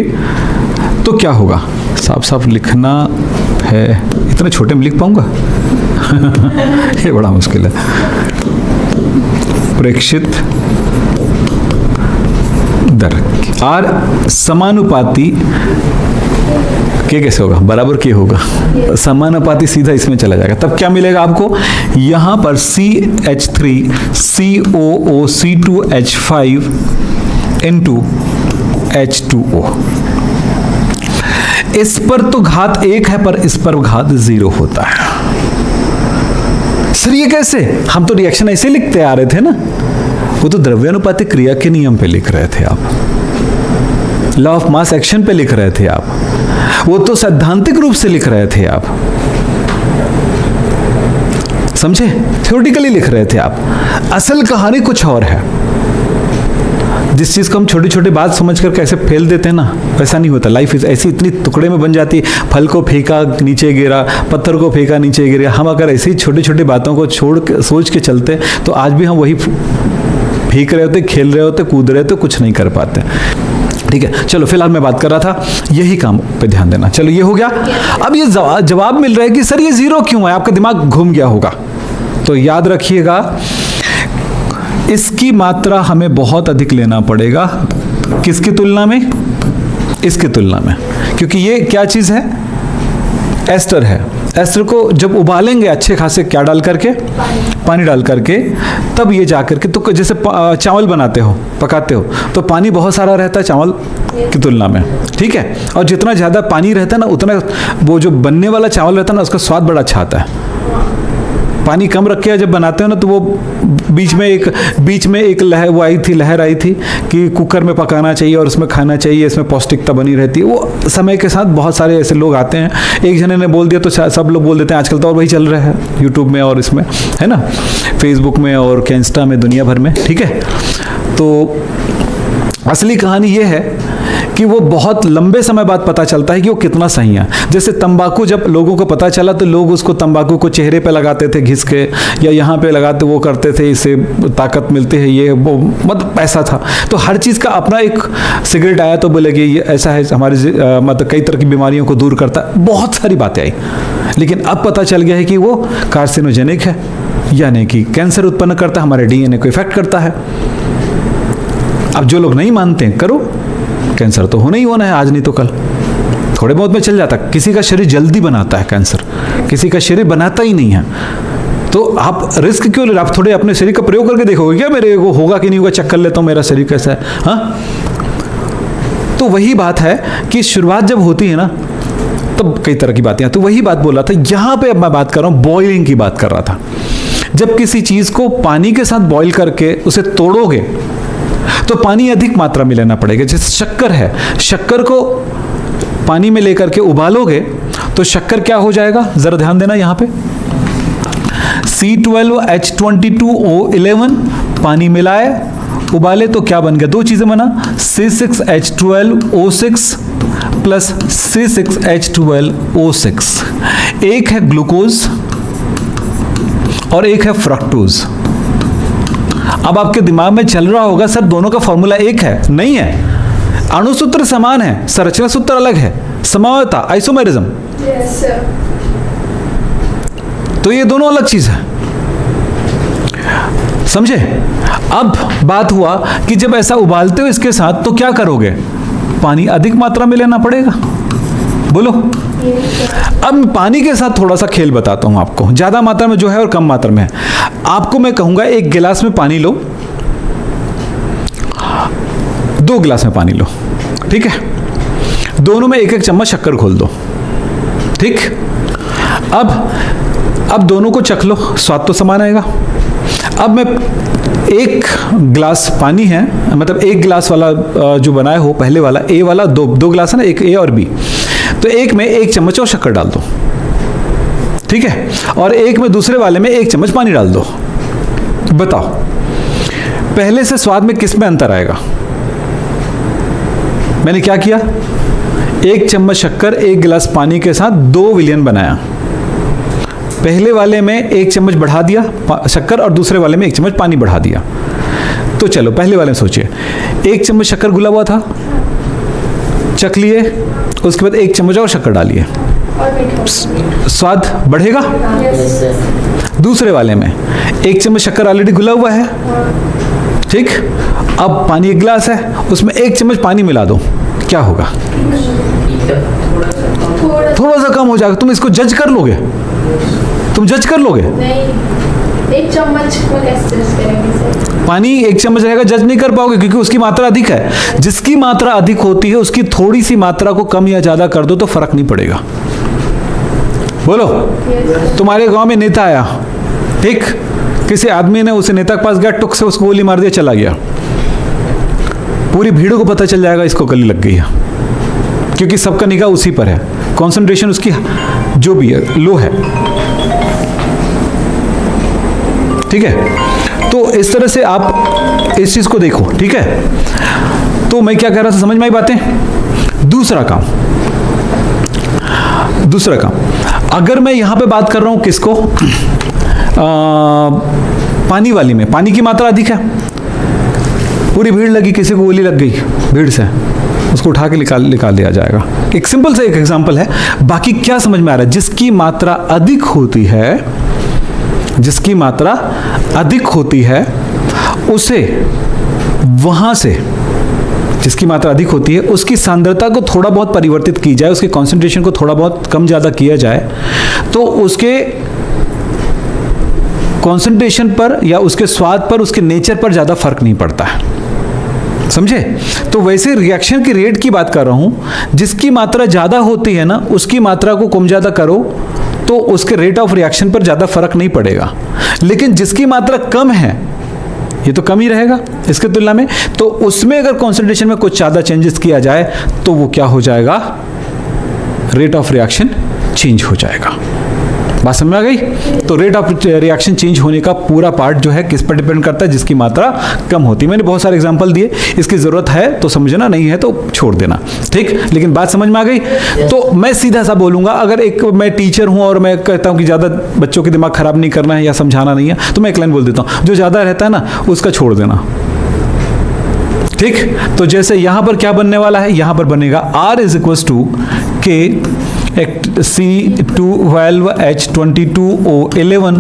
तो क्या होगा? साफ साफ लिखना है, इतने छोटे में लिख पाऊंगा? ये बड़ा मुश्किल है। प्रेक्षित दर आर समानुपाती के कैसे होगा? बराबर के होगा, समानुपाती सीधा इसमें चला जाएगा। तब क्या मिलेगा आपको? यहां पर CH3 COO C2H5 into H2O। इस पर तो घात 1 है, पर इस पर घात 0 होता है। सर ये कैसे? हम तो रिएक्शन ऐसे लिखते आ रहे थे ना। वो तो द्रव्यानुपातिक क्रिया के नियम पे लिख रहे थे आप, लॉ ऑफ मास एक्शन पे लिख रहे थे आप, वो तो सैद्धांतिक रूप से लिख रहे थे आप, समझे? थ्योरेटिकली लिख रहे थे आप। असल कहानी कुछ और है। जिस चीज को हम छोटी छोटी बात समझकर कैसे फेल देते हैं ना, वैसा नहीं होता। लाइफ इज ऐसी इतनी टुकड़े में बन जाती है। फल को फेंका नीचे गिरा, पत्थर को फेंका नीचे गिरा। हम अगर ऐसी छोटी छोटी बातों को छोड़ के सोच के चलते तो आज भी हम वही फेंक रहे होते, खेल रहे होते, कूद रहे होते, कुछ नहीं कर पाते। ठीक है, चलो फिलहाल मैं बात कर रहा था यही काम पे ध्यान देना। चलो ये हो गया। अब ये जवाब मिल रहा है कि सर ये 0 क्यों है? आपका दिमाग घूम गया होगा। तो याद रखिएगा, इसकी मात्रा हमें बहुत अधिक लेना पड़ेगा। किसकी तुलना में? इसकी तुलना में, क्योंकि ये क्या चीज है? एस्टर है। एस्टर को जब उबालेंगे अच्छे खासे, क्या डाल करके? पानी डाल करके, तब ये जा करके, तो जैसे चावल बनाते हो, पकाते हो, तो पानी बहुत सारा रहता है चावल की तुलना में, ठीक है? और जितना ज़्यादा पानी रहता है ना, उतना वो जो बनने वाला चावल रहता है ना, उसका स्वाद बड़ा अच्छा आता है। पानी कम रख के जब बनाते हो ना, तो वो बीच में एक लहर आई थी कि कुकर में पकाना चाहिए और उसमें खाना चाहिए, इसमें पौष्टिकता बनी रहती है। वो समय के साथ बहुत सारे ऐसे लोग आते हैं, एक जने ने बोल दिया तो सब लोग बोल देते हैं। आजकल तो और वही चल रहा है यूट्यूब में और इसमें, है ना, फेसबुक में और इंस्टा में, दुनिया भर में, ठीक है? तो असली कहानी ये है कि वो बहुत लंबे समय बाद पता चलता है कि वो कितना सही है। जैसे तंबाकू जब लोगों को पता चला तो लोग उसको, तंबाकू को चेहरे पे लगाते थे घिस के, या यहाँ पे लगाते, वो करते थे, इससे ताकत मिलती है, ये वो, मतलब ऐसा था। तो हर चीज़ का अपना एक सिगरेट आया तो बोले कि ये ऐसा है, हमारी मतलब कई तरह की बीमारियों को दूर करता है, बहुत सारी बातें आई। लेकिन अब पता चल गया है कि वो कार्सिनोजेनिक है, यानी कि कैंसर उत्पन्न करता है, हमारे DNA को इफेक्ट करता है। अब जो लोग नहीं मानते हैं, करो, कैंसर तो होना ही होना है, आज नहीं तो कल। थोड़े बहुत में चल जाता है। किसी का शरीर जल्दी बनाता है कैंसर, किसी का शरीर बनाता ही नहीं है। तो आप रिस्क क्यों ले? आप थोड़े अपने शरीर का प्रयोग करके देखोगे क्या मेरे को होगा कि नहीं होगा, चेक कर लेता हूं मेरा शरीर कैसा है। हाँ, तो वही बात है कि शुरुआत जब होती है ना, तब कई तरह की बातें। तो वही बात बोला था यहां पे। अब मैं बात कर रहा हूं, बॉइलिंग की बात कर रहा था। जब किसी चीज को पानी के साथ बॉईल करके उसे तोड़ोगे तो पानी अधिक मात्रा में लेना पड़ेगा। जैसे शक्कर है, शक्कर को पानी में लेकर के उबालोगे तो शक्कर क्या हो जाएगा? जरा ध्यान देना यहां पे। C12H22O11 पानी मिलाए, उबाले तो क्या बन गया? दो चीजें बना, C6H12O6 प्लस C6H12O6। एक है ग्लूकोज और एक है फ्रक्टोज। अब आपके दिमाग में चल रहा होगा सर दोनों का फॉर्मूला एक है। नहीं है, अणुसूत्र समान है, संरचना सूत्र अलग है। समावता, आइसोमेरिज्म। Yes, sir. तो ये दोनों अलग चीज है, समझे? अब बात हुआ कि जब ऐसा उबालते हो इसके साथ तो क्या करोगे? पानी अधिक मात्रा में लेना पड़ेगा। बोलो। अब पानी के साथ थोड़ा सा खेल बताता हूं आपको, ज्यादा मात्रा में जो है और कम मात्रा में है। आपको मैं कहूंगा एक गिलास में पानी लो, 2 गिलास में पानी लो, ठीक है? दोनों में 1-1 चम्मच शक्कर घोल दो, ठीक? अब दोनों को चख लो, स्वाद तो समान आएगा। अब मैं 1 गिलास पानी है, मतलब 1 गिलास वाला जो बनाया हो पहले वाला, ए वाला, 2 गिलास है ना, एक ए और बी, तो एक में 1 चम्मच और शक्कर डाल दो, ठीक है? और एक में, दूसरे वाले में 1 चम्मच पानी डाल दो। बताओ पहले से स्वाद में किस में अंतर आएगा? मैंने क्या किया? 1 चम्मच शक्कर 1 गिलास पानी के साथ 2 विलयन बनाया। पहले वाले में 1 चम्मच बढ़ा दिया शक्कर और दूसरे वाले में 1 चम्मच पानी बढ़ा दिया। तो चलो पहले वाले में सोचिए, 1 चम्मच शक्कर घुला हुआ था, चख लिए, उसके बाद 1 चम्मच और शक्कर डालिए, और मीठा। स्वाद बढ़ेगा। दूसरे वाले में 1 चम्मच शक्कर ऑलरेडी घुला हुआ है, ठीक। अब पानी 1 गिलास है, उसमें 1 चम्मच पानी मिला दो, क्या होगा? थोड़ा सा कम हो जाएगा। तुम इसको जज कर लोगे? तुम जज कर लोगे? नहीं, 1 चम्मच में कैसे जज करेंगे सर? पानी 1 चम्मच रहेगा, जज नहीं कर पाओगे क्योंकि उसकी मात्रा अधिक है। जिसकी मात्रा अधिक होती है उसकी थोड़ी सी मात्रा को कम या ज्यादा कर दो तो फर्क नहीं पड़ेगा। बोलो, तुम्हारे गांव में नेता आया, ठीक, किसी आदमी ने उसे नेता के पास गया, टुक से उसको गोली मार दिया, चला गया। पूरी भीड़ को पता चल जाएगा इसको गोली लग गई है, क्योंकि सबका निगाह उसी पर है, कंसंट्रेशन उसकी जो भी है लो है, ठीक है। तो इस तरह से आप इस चीज को देखो, ठीक है। तो मैं क्या कह रहा था, समझ में आई बातें? दूसरा काम, अगर मैं यहां पे बात कर रहा हूं किसको, पानी वाली में, पानी की मात्रा अधिक है, पूरी भीड़ लगी, किसी को गोली लग गई भीड़ से, उसको उठा के निकाल दिया जाएगा। एक सिंपल सा एक एग्जांपल है, बाकी क्या समझ में आ रहा है? जिसकी मात्रा अधिक होती है, जिसकी मात्रा अधिक होती है उसे वहां से, जिसकी मात्रा अधिक होती है उसकी सांद्रता को थोड़ा बहुत परिवर्तित की जाए, उसके कंसंट्रेशन को थोड़ा बहुत कम ज्यादा किया जाए, तो उसके कंसंट्रेशन पर या उसके स्वाद पर, उसके नेचर पर ज्यादा फर्क नहीं पड़ता है, समझे? तो वैसे रिएक्शन की रेट की बात कर रहा हूं, जिसकी मात्रा ज्यादा होती है ना, उसकी मात्रा को कम ज्यादा करो तो उसके रेट ऑफ रिएक्शन पर ज्यादा फर्क नहीं पड़ेगा। लेकिन जिसकी मात्रा कम है, ये तो कम ही रहेगा इसके तुलना में, तो उसमें अगर कंसंट्रेशन में कुछ ज्यादा चेंजेस किया जाए तो वो क्या हो जाएगा? रेट ऑफ रिएक्शन चेंज हो जाएगा। बात समझ में आ गई? तो रेट ऑफ रिएक्शन चेंज होने का पूरा पार्ट जो है किस पर डिपेंड करता है? जिसकी मात्रा कम होती है। मैंने बहुत सारे एग्जांपल दिए, इसकी जरूरत है तो समझना, नहीं है तो छोड़ देना, ठीक। लेकिन बात समझ में आ गई? तो मैं सीधा सा बोलूंगा, अगर एक मैं टीचर हूं और मैं कहता हूं कि ज्यादा बच्चों के दिमाग खराब नहीं करना है या समझाना नहीं है, तो मैं एक लाइन बोल देता हूं, जो ज्यादा रहता है ना उसका छोड़ देना, ठीक। तो जैसे यहां पर क्या बनने वाला है? यहां पर बनेगा R इज इक्वल टू के C12H22O11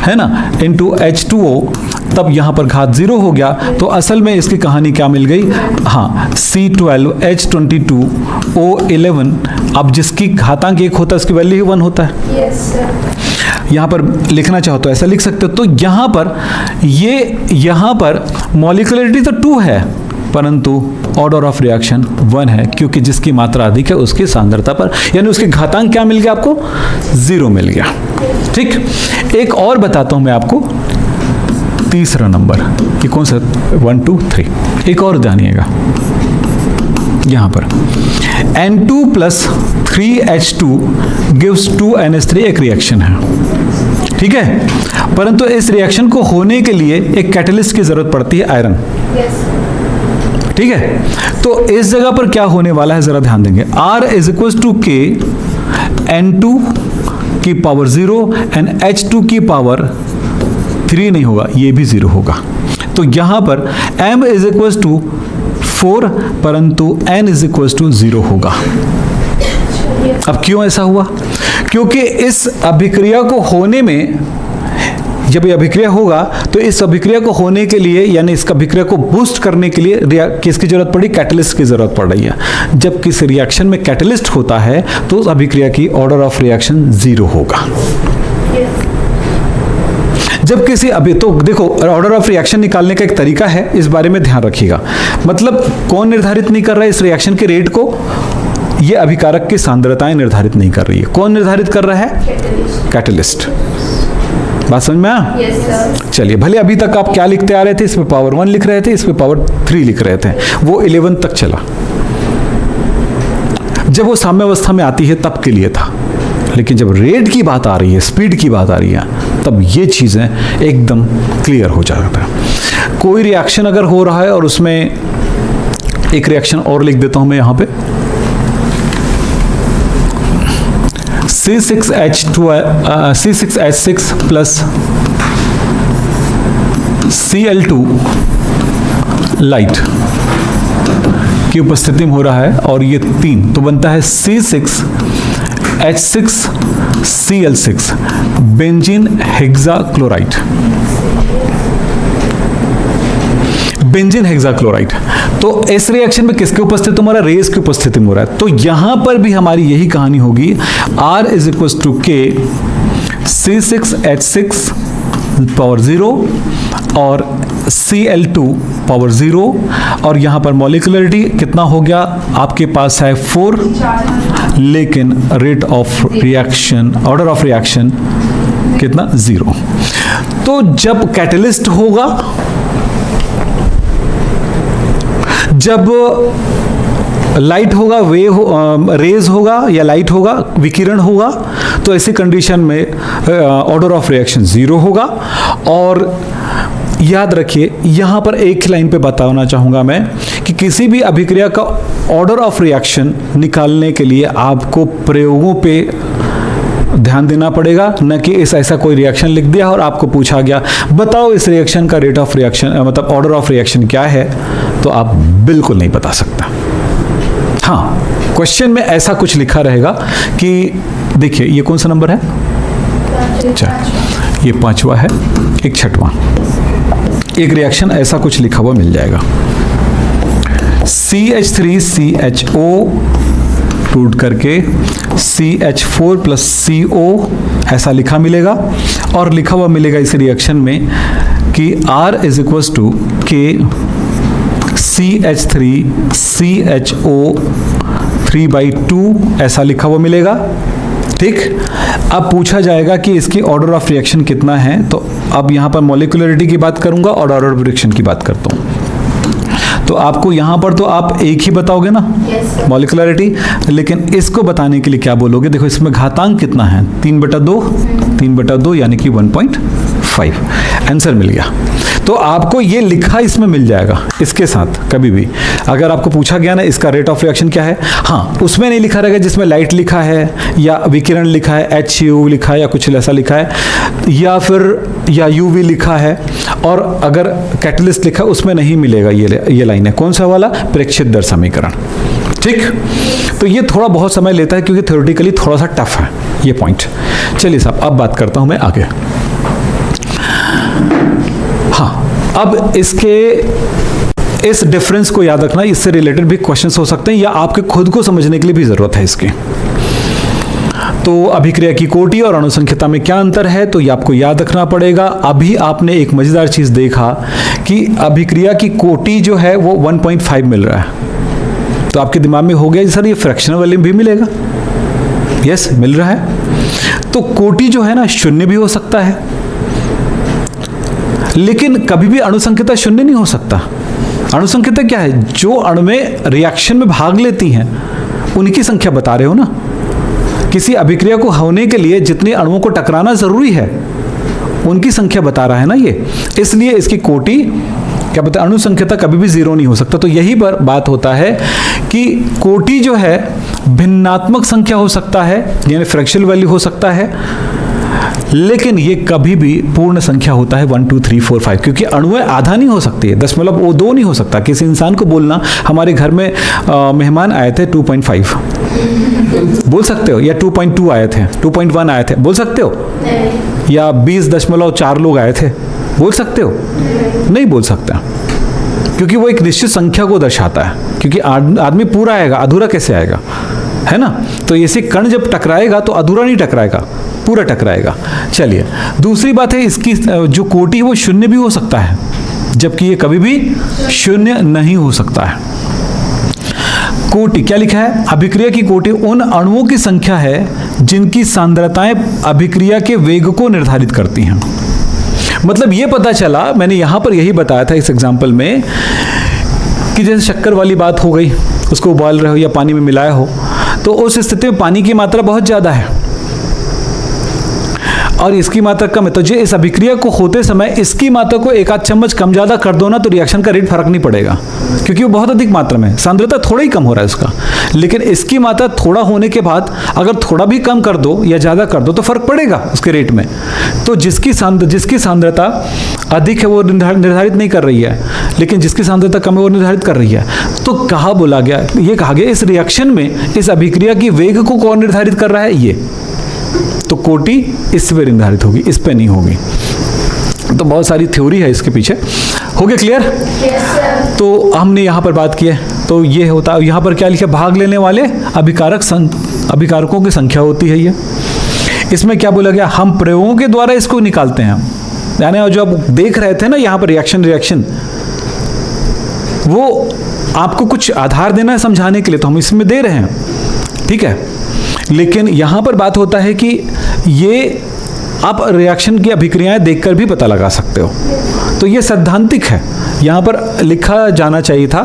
है ना, इंटू H2O, तब यहां पर घात 0 हो गया। तो असल में इसकी कहानी क्या मिल गई? हाँ, C12H22O11, अब जिसकी घातांक 1 होता है उसकी वैल्यू ही 1 होता है। Yes sir. यहां पर लिखना चाहो तो ऐसा लिख सकते हो। तो यहां पर मॉलिक्यूलरिटी तो 2 है, परंतु ऑर्डर ऑफ रिएक्शन 1 है, क्योंकि जिसकी मात्रा अधिक है उसकी सांद्रता पर, यानी उसके घातांक क्या मिल गया आपको? 0 मिल गया, ठीक। एक और बताता हूं मैं आपको, तीसरा नंबर, ये कौन सा? 1 2 3। एक और जानिएगा, यहां पर N2 plus 3H2 gives 2NH3 एक रिएक्शन है, ठीक है। परंतु इस रिएक्शन को होने के लिए एक कैटलिस्ट की जरूरत पड़ती है, आयरन, यस। ठीक है। तो इस जगह पर क्या होने वाला है जरा ध्यान देंगे। R इज इक्वल टू के N2 की पावर 0 एंड H2 की पावर 3 नहीं होगा, ये भी 0 होगा। तो यहां पर M इज इक्वल टू 4 परंतु N इज इक्वल टू 0 होगा। अब क्यों ऐसा हुआ? क्योंकि इस अभिक्रिया को होने में, जब ये अभिक्रिया होगा तो इस अभिक्रिया को होने के लिए, यानी इस अभिक्रिया को बूस्ट करने के लिए किसकी जरूरत पड़ी? कैटलिस्ट की जरूरत पड़ रही है। जब किसी रिएक्शन में कैटलिस्ट होता है तो उस अभिक्रिया की ऑर्डर ऑफ रिएक्शन 0 होगा। जब किसी तो देखो, ऑर्डर ऑफ रिएक्शन निकालने का एक तरीका है, इस बारे में ध्यान रखिएगा। मतलब कौन निर्धारित नहीं कर रहा है इस रिएक्शन के रेट को? ये अभिकारक की सांद्रताएं निर्धारित नहीं कर रही है। कौन निर्धारित कर रहा है? कैटलिस्ट। बात समझ में आया? Yes sir. चलिए, भले अभी तक आप क्या लिखते आ रहे थे, इस पे पावर 1 लिख रहे थे, इस पे पावर 3 लिख रहे थे, वो 11 तक चला। जब वो साम्यावस्था में आती है तब के लिए था, लेकिन जब रेट की बात आ रही है, स्पीड की बात आ रही है, तब ये चीजें एकदम क्लियर हो जाता है। कोई रिएक्शन अगर हो रहा है और उसमें एक रिएक्शन और लिख देता हूं मैं यहां पे, C6H6 प्लस Cl2 लाइट की उपस्थिति में हो रहा है, और ये 3 तो बनता है C6H6Cl6 benzene hexachloride. Benzene hexachloride. तो इस रिएक्शन में किसके उपस्थिति में हो रहा है? रेस की उपस्थिति में हो रहा है। तो यहां पर भी हमारी यही कहानी होगी, R is equal to K C6H6 power 0 और Cl2 पावर 0, और यहां पर मॉलिक्यूलरिटी कितना हो गया आपके पास है 4, लेकिन rate of reaction, order of reaction कितना? 0। तो जब कैटलिस्ट होगा, जब लाइट होगा, रेज होगा या लाइट होगा, विकिरण होगा, तो ऐसी कंडीशन में ऑर्डर ऑफ रिएक्शन 0 होगा। और याद रखिए, यहां पर एक लाइन पे बताना चाहूंगा मैं कि किसी भी अभिक्रिया का ऑर्डर ऑफ रिएक्शन निकालने के लिए आपको प्रयोगों पे ध्यान देना पड़ेगा, न कि इस ऐसा कोई रिएक्शन लिख दिया और आपको पूछा गया बताओ इस रिएक्शन का रेट ऑफ रिएक्शन मतलब ऑर्डर ऑफ रिएक्शन क्या है, तो आप बिल्कुल नहीं बता सकता। हाँ, क्वेश्चन में ऐसा कुछ लिखा रहेगा कि देखिए ये कौन सा नंबर है? अच्छा, ये 5वां है, एक 6वां। एक रिएक्शन ऐसा कुछ लिखा हुआ मिल जाएगा, CH3CHO टूट करके CH4 प्लस CO ऐसा लिखा मिलेगा, और लिखा हुआ मिलेगा इस रिएक्शन में कि R is equal to K CH3CHO 3/2 ऐसा लिखा हुआ मिलेगा। ठीक, अब पूछा जाएगा कि इसकी ऑर्डर ऑफ रिएक्शन कितना है, तो अब यहां पर मॉलिक्यूलरिटी की बात करूंगा और ऑर्डर ऑफ रिएक्शन की बात करता हूं। तो आपको यहां पर तो आप एक ही बताओगे ना, मॉलिक्यूलरिटी, लेकिन इसको बताने के लिए क्या बोलोगे? देखो इसमें घातांक कितना है? 3/2 यानी कि 1.5। आंसर मिल गया। तो आपको ये लिखा इसमें मिल जाएगा इसके साथ। कभी भी अगर आपको पूछा गया ना इसका रेट ऑफ रिएक्शन क्या है, हाँ, उसमें नहीं लिखा रहेगा जिसमें लाइट लिखा है या विकिरण लिखा है, HU लिखा है या कुछ ऐसा लिखा है, या फिर या UV लिखा है, और अगर कैटलिस्ट लिखा उसमें नहीं मिलेगा ये लाइन है। कौन सा वाला? प्रेक्षित दर समीकरण। ठीक, तो ये थोड़ा बहुत समय लेता है क्योंकि थ्योरेटिकली थोड़ा सा टफ है ये पॉइंट। चलिए साहब, अब बात करता हूं मैं आगे। हाँ, अब इस डिफरेंस को याद रखना, इससे रिलेटेड भी क्वेश्चंस हो सकते हैं या आपके खुद को समझने के लिए भी जरूरत है इसकी। तो अभिक्रिया की कोटि और अणुसंख्यता में क्या अंतर है, तो ये आपको याद रखना पड़ेगा। अभी आपने एक मजेदार चीज देखा कि अभिक्रिया की कोटि जो है वो 1.5 मिल रहा है, तो आपके दिमाग में हो गया सर ये फ्रैक्शनल वैल्यू भी मिलेगा। यस, मिल रहा है। तो कोटि जो है ना 0 भी हो सकता है, लेकिन कभी भी अणुसंख्यता 0 नहीं हो सकता। अणुसंख्यता क्या है? जो अणु में रिएक्शन में भाग लेती हैं उनकी संख्या बता रहे हो ना। किसी अभिक्रिया को होने के लिए जितने अणुओं को टकराना जरूरी है उनकी संख्या बता रहा है ना ये, इसलिए इसकी कोटि क्या बता, अणुसंख्यता कभी भी 0 नहीं हो सकता। तो यही पर बात होता है कि कोटि जो है भिन्नात्मक संख्या हो सकता है, यानी फ्रैक्शनल वैल्यू हो सकता है, लेकिन ये कभी भी पूर्ण संख्या होता है 1 2 3 4 5, क्योंकि अणुएं आधा नहीं हो सकती है, 2 नहीं हो सकता। किसी इंसान को बोलना हमारे घर में मेहमान आए थे 2.5 बोल सकते हो, या 2.2 आए थे, 2.1 आए थे बोल सकते हो, या 20.4 लोग आए थे बोल सकते हो? नहीं बोल सकता, क्योंकि वो एक निश्चित संख्या को दर्शाता है। क्योंकि आदमी पूरा आएगा, अधूरा कैसे आएगा, है ना? तो ऐसे कण जब टकराएगा तो अधूरा नहीं टकराएगा, पूरा टकराएगा। चलिए, दूसरी बात है इसकी जो कोटि है वो 0 भी हो सकता है, जबकि ये कभी भी 0 नहीं हो सकता है। कोटि क्या लिखा है? अभिक्रिया की कोटि उन अणुओं की संख्या है जिनकी सांद्रताएं अभिक्रिया के वेग को निर्धारित करती हैं। मतलब ये पता चला, मैंने यहां पर यही बताया था इस एग्जाम्पल में, कि जैसे शक्कर वाली बात हो गई, उसको उबाल रहे हो या पानी में मिलाया हो, तो उस स्थिति में पानी की मात्रा बहुत ज़्यादा है और इसकी मात्रा कम है, तो जो इस अभिक्रिया को होते समय इसकी मात्रा को एक आध चम्मच कम ज़्यादा कर दो ना, तो रिएक्शन का रेट फर्क नहीं पड़ेगा, क्योंकि वो बहुत अधिक मात्रा में, सांद्रता थोड़ा ही कम हो रहा है उसका। लेकिन इसकी मात्रा थोड़ा होने के बाद अगर थोड़ा भी कम कर दो या ज़्यादा कर दो तो फर्क पड़ेगा उसके रेट में। तो जिसकी सांद्रता अधिक है वो निर्धारित नहीं कर रही है, लेकिन जिसकी सांद्रता कम है वो निर्धारित कर रही है। तो कहा बोला गया, ये कहा गया इस रिएक्शन में इस अभिक्रिया की वेग को कौन निर्धारित कर रहा है, ये। तो कोटि इस पे निर्धारित होगी, इस पे नहीं होगी। तो बहुत सारी थ्योरी है इसके पीछे। हो गया क्लियर? तो हमने यहाँ पर बात की है, तो ये होता है, यहाँ पर क्या लिखा, भाग लेने वाले अभिकारकों की संख्या होती है ये। इसमें क्या बोला गया, हम प्रयोगों के द्वारा इसको निकालते हैं। यानी जो आप देख रहे थे ना यहाँ पर रिएक्शन, वो आपको कुछ आधार देना है समझाने के लिए, तो हम इसमें दे रहे हैं, ठीक है। लेकिन यहाँ पर बात होता है कि ये आप रिएक्शन की अभिक्रियाएं देखकर भी पता लगा सकते हो। तो ये सैद्धांतिक है, यहाँ पर लिखा जाना चाहिए था,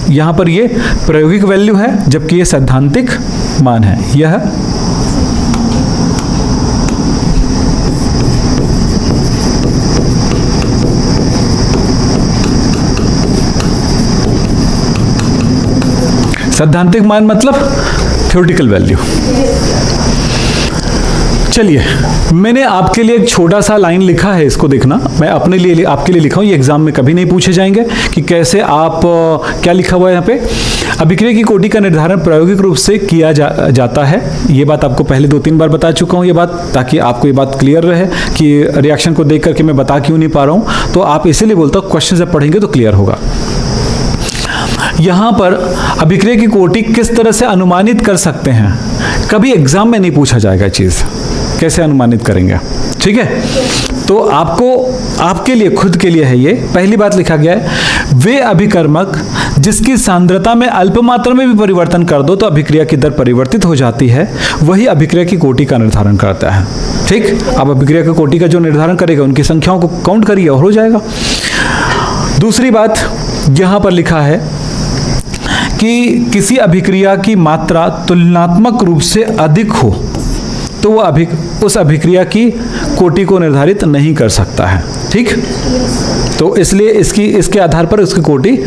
यहाँ पर ये प्रायोगिक वैल्यू है जबकि ये सैद्धांतिक मान है। यह सैद्धांतिक मान मतलब थ्योरेटिकल वैल्यू। चलिए, मैंने आपके लिए एक छोटा सा लाइन लिखा है, इसको देखना। मैं अपने लिए आपके लिए लिखा हूँ, ये एग्जाम में कभी नहीं पूछे जाएंगे कि कैसे आप क्या लिखा हुआ है यहाँ पे, अभिक्रिया की कोटि का निर्धारण प्रायोगिक रूप से किया जाता है। ये बात आपको पहले 2-3 बार बता चुका हूँ ये बात, ताकि आपको ये बात क्लियर रहे कि रिएक्शन को देख करके मैं बता क्यों नहीं पा रहा हूँ। तो आप इसीलिए बोलता हूँ क्वेश्चन जब पढ़ेंगे तो क्लियर होगा। यहाँ पर अभिक्रिया की कोटि किस तरह से अनुमानित कर सकते हैं, कभी एग्जाम में नहीं पूछा जाएगा चीज़, कैसे अनुमानित करेंगे, ठीक है। तो आपके लिए खुद के लिए है ये। पहली बात लिखा गया है, वे अभिकर्मक जिसकी सांद्रता में अल्प मात्रा में भी परिवर्तन कर दो तो अभिक्रिया की दर परिवर्तित हो जाती है, वही अभिक्रिया की कोटि का निर्धारण करता है, ठीक। अब अभिक्रिया की कोटि का जो निर्धारण करेगा उनकी संख्याओं को काउंट करिए और हो जाएगा। दूसरी बात यहाँ पर लिखा है कि किसी अभिक्रिया की मात्रा तुलनात्मक रूप से अधिक हो तो वह उस अभिक्रिया की कोटि को निर्धारित नहीं कर सकता है, ठीक। तो इसलिए इसके आधार पर उसकी कोटि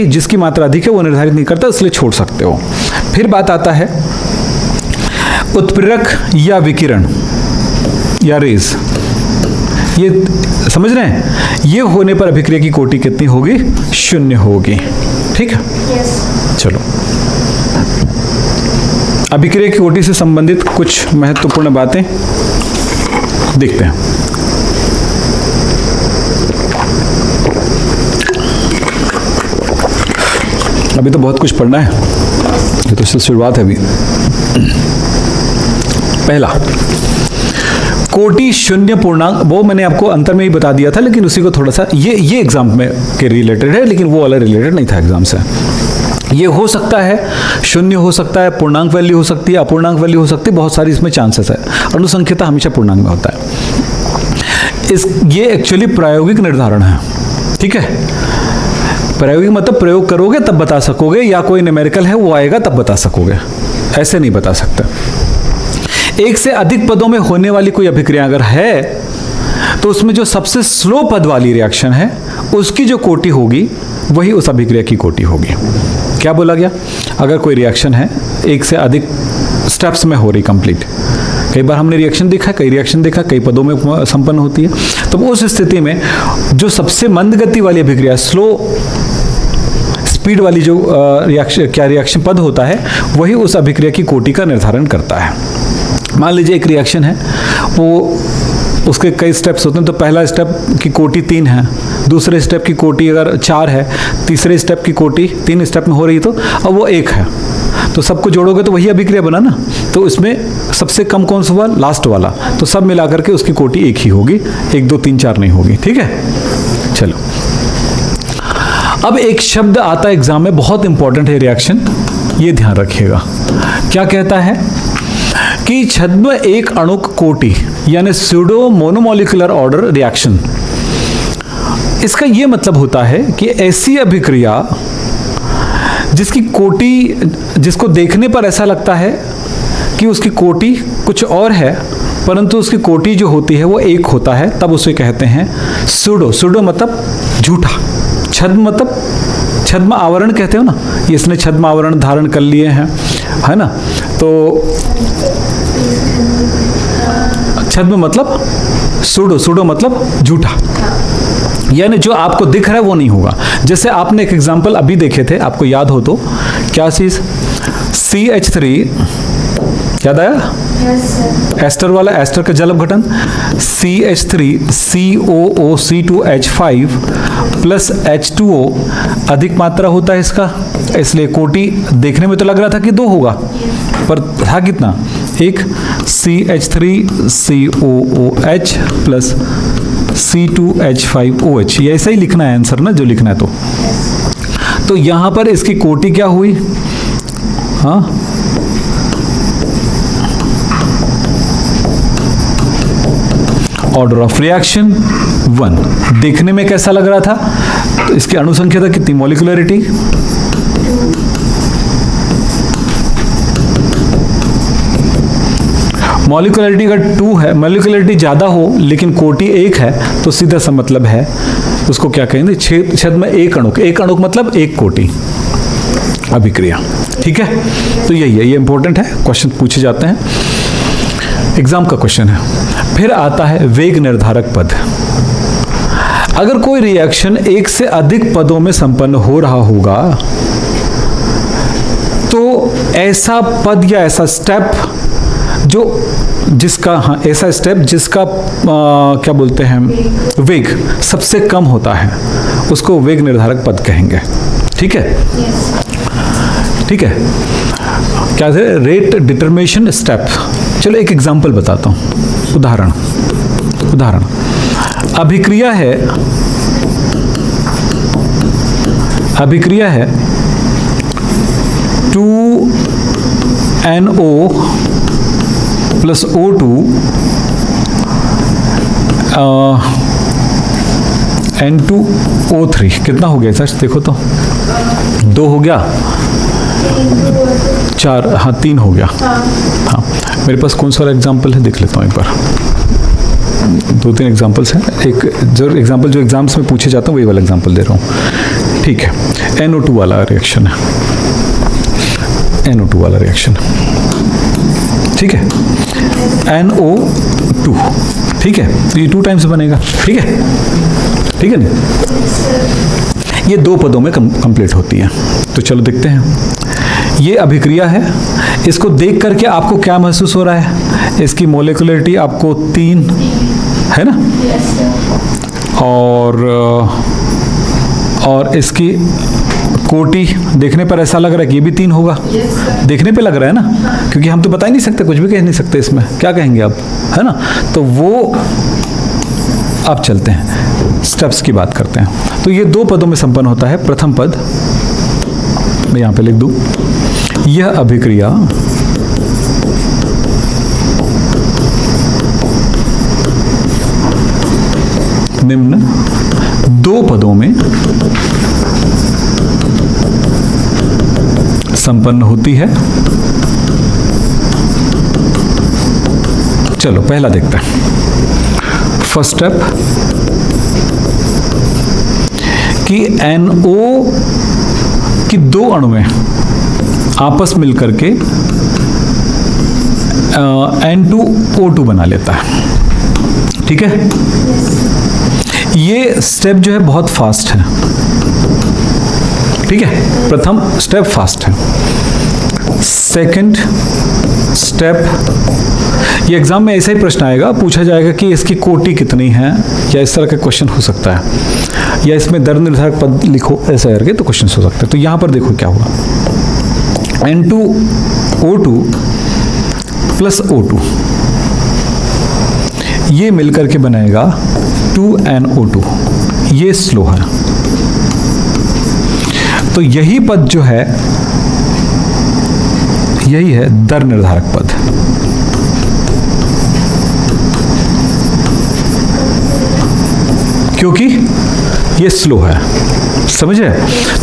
जिसकी मात्रा अधिक है वो निर्धारित नहीं करता, इसलिए छोड़ सकते हो। फिर बात आता है उत्प्रेरक या विकिरण या रेज, ये समझ रहे हैं, ये होने पर अभिक्रिया की कोटि कितनी होगी, 0 होगी, ठीक है। चलो, अभिक्रिया की कोटि से संबंधित कुछ महत्वपूर्ण बातें देखते हैं। अभी तो बहुत कुछ पढ़ना है, ये तो सिर्फ शुरुआत है अभी। पहला, कोटि 0 पूर्णांक, वो मैंने आपको अंतर में ही बता दिया था, लेकिन उसी को थोड़ा सा ये एग्जाम में के रिलेटेड है, लेकिन वो वाला रिलेटेड नहीं था एग्जाम से। ये हो सकता है 0 हो सकता है, पूर्णांक वैल्यू हो सकती है, अपूर्णांक वैल्यू हो सकती है, बहुत सारी इसमें चांसेस है। अनुसंख्यता हमेशा पूर्णांक में होता है। ये एक्चुअली प्रायोगिक निर्धारण है, ठीक है। प्रायोगिक मतलब प्रयोग करोगे तब बता सकोगे, या कोई न्यूमेरिकल है वो आएगा तब बता सकोगे, ऐसे नहीं बता सकते। एक से अधिक पदों में होने वाली कोई अभिक्रिया अगर है तो उसमें जो सबसे स्लो पद वाली रिएक्शन है उसकी जो कोटि होगी वही उस अभिक्रिया की कोटि होगी। क्या बोला गया, अगर कोई रिएक्शन है एक से अधिक स्टेप्स में हो रही कंप्लीट, कई बार हमने रिएक्शन देखा, कई पदों में संपन्न होती है, तो उस स्थिति में जो सबसे मंद गति वाली अभिक्रिया, स्लो स्पीड वाली जो रिएक्शन पद होता है वही उस अभिक्रिया की कोटि का निर्धारण करता है। मान लीजिए एक रिएक्शन है, वो उसके कई स्टेप्स होते हैं, तो पहला स्टेप की कोटि 3 है, दूसरे स्टेप की कोटि अगर 4 है, तीसरे स्टेप की कोटि 3 स्टेप में हो रही तो अब वो 1 है, तो सबको जोड़ोगे तो वही अभिक्रिया बना ना। तो इसमें सबसे कम कौन सा हुआ, लास्ट वाला, तो सब मिलाकर के उसकी कोटि 1 ही होगी, 1 2 3 4 नहीं होगी, ठीक है। चलो, अब एक शब्द आता है एग्जाम में, बहुत इंपॉर्टेंट है रिएक्शन, ये ध्यान रखिएगा। क्या कहता है कि छद्म एक अणुक कोटि यानी स्यूडो मोनोमोलिकुलर ऑर्डर रिएक्शन, इसका यह मतलब होता है कि ऐसी अभिक्रिया जिसकी कोटि, जिसको देखने पर ऐसा लगता है कि उसकी कोटि कुछ और है, परंतु उसकी कोटि जो होती है वो एक होता है, तब उसे कहते हैं सूडो। सूडो मतलब झूठा, छद्म मतलब छद्म आवरण कहते हो ना, इसने छद्म आवरण धारण कर लिए हैं, है ना। तो छद्म मतलब सूडो, सूडो मतलब झूठा, यानी जो आपको दिख रहा है वो नहीं होगा। जैसे आपने एक एग्जांपल अभी देखे थे, आपको याद हो तो, क्या चीज, CH3 याद आया, एस्टर वाला, एस्टर का जल अपघटन, CH3 COOC2H5 प्लस H2O अधिक मात्रा होता है इसका, इसलिए कोटि देखने में तो लग रहा था कि 2 होगा, पर था कितना, एक, CH3COOH प्लस C2H5OH। ये ऐसा ही लिखना है आंसर ना, जो लिखना है। तो यहां पर इसकी कोटि क्या हुई, हाँ, ऑर्डर ऑफ रिएक्शन 1। देखने में कैसा लग रहा था, तो इसकी अणुसंख्या था कितनी, मॉलिक्यूलरिटी, मॉलिक्यूलरिटी का 2 है, मॉलिक्यूलरिटी ज़्यादा हो लेकिन कोटि 1 है, तो सीधा सा मतलब है उसको क्या कहेंगे, छद्म एक अणुक, एक अणुक मतलब एक कोटि अभिक्रिया। ठीक है, तो यही है, ये इंपॉर्टेंट है, क्वेश्चन पूछे जाते हैं, एग्जाम का क्वेश्चन है। फिर आता है वेग निर्धारक पद। अगर कोई रिएक्शन एक से अधिक पदों में संपन्न हो रहा होगा, तो ऐसा पद या ऐसा स्टेप जिसका, हाँ, ऐसा स्टेप जिसका क्या बोलते हैं, वेग सबसे कम होता है, उसको वेग निर्धारक पद कहेंगे। ठीक है, ठीक है, क्या है, रेट डिटर्मिनेशन स्टेप। चलो एक एग्जांपल बताता हूं, उदाहरण अभिक्रिया है, अभिक्रिया है 2NO प्लस O2 N2O3, कितना हो गया सर, देखो तो 2 हो गया, 4, हाँ 3 हो गया। हाँ, मेरे पास कौन सा एग्जाम्पल है देख लेता हूँ एक बार, 2-3 एग्जाम्पल्स हैं, एक जो एग्जाम्पल जो एग्जाम्स में पूछे जाते हैं वही वाला एग्जाम्पल दे रहा हूँ। ठीक है, NO2 वाला रिएक्शन है, NO2 वाला रिएक्शन, ठीक है, NO2, ठीक है, तो ये 2 टाइम्स बनेगा। ठीक है, ठीक है ना, ये 2 पदों में कंप्लीट होती है। तो चलो देखते हैं, ये अभिक्रिया है, इसको देख करके आपको क्या महसूस हो रहा है, इसकी मोलिकुलरिटी आपको 3 है ना, और इसकी कोटि देखने पर ऐसा लग रहा है कि ये भी 3 होगा, देखने पे लग रहा है ना, क्योंकि हम तो बता ही नहीं सकते, कुछ भी कह नहीं सकते इसमें, क्या कहेंगे आप, है ना। तो वो अब चलते हैं, स्टेप्स की बात करते हैं। तो ये 2 पदों में संपन्न होता है। प्रथम पद मैं यहां पे लिख दूं, यह अभिक्रिया निम्न 2 पदों में संपन्न होती है। चलो पहला देखते हैं, फर्स्ट स्टेप कि NO की 2 अणुएं आपस मिलकर के N2O2 बना लेता है। ठीक है, ये स्टेप जो है बहुत फास्ट है। ठीक है, प्रथम स्टेप फास्ट है। सेकंड स्टेप, ये एग्जाम में ऐसा ही प्रश्न आएगा, पूछा जाएगा कि इसकी कोटि कितनी है, या इस तरह का क्वेश्चन हो सकता है, या इसमें दर निर्धारक पद लिखो, ऐसा करके तो क्वेश्चन हो सकता है। तो यहां पर देखो क्या हुआ, N2O2 प्लस O2 ये मिलकर के बनाएगा 2NO2, ये स्लो है। तो यही पद जो है, यही है दर निर्धारक पद। क्योंकि ये स्लो है, समझे।